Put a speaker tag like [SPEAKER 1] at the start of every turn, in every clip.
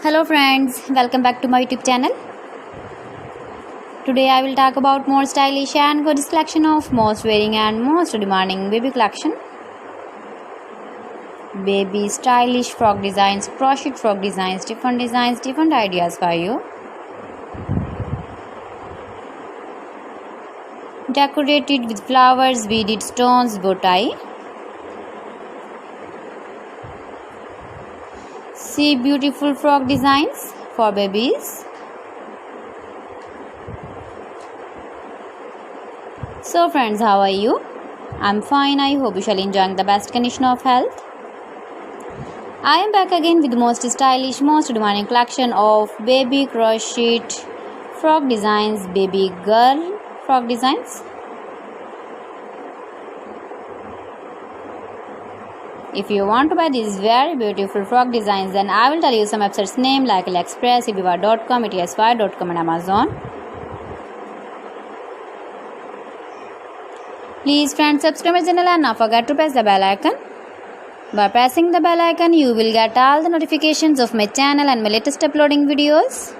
[SPEAKER 1] Hello friends, welcome back to my YouTube channel. Today I will talk about more stylish and gorgeous collection of most wearing and most demanding baby collection. Baby stylish frock designs, crochet frock designs, different ideas for you. Decorated with flowers, beaded stones, bow tie. See beautiful frock designs for babies. So friends, how are you? I'm fine. I hope you shall enjoy the best condition of health. I am back again with the most stylish, most demanding collection of baby crocheted frock designs, baby girl frock designs. If you want to buy these very beautiful frock designs, then I will tell you some websites name like AliExpress, ibiba.com, etsy.com and Amazon. Please friends, subscribe my channel and not forget to press the bell icon. By pressing the bell icon, you will get all the notifications of my channel and my latest uploading videos.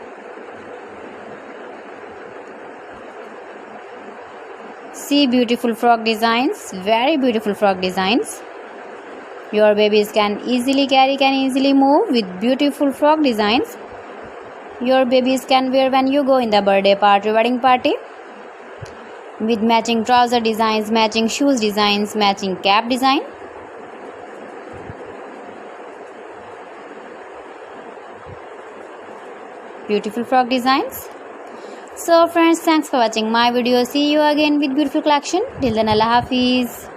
[SPEAKER 1] See beautiful frock designs, very beautiful frock designs. Your babies can easily carry, can easily move with beautiful frock designs. Your babies can wear when you go in the birthday party, wedding party. With matching trouser designs, matching shoes designs, matching cap design. Beautiful frock designs. So friends, thanks for watching my video. See you again with beautiful collection. Till then, Allah Hafiz.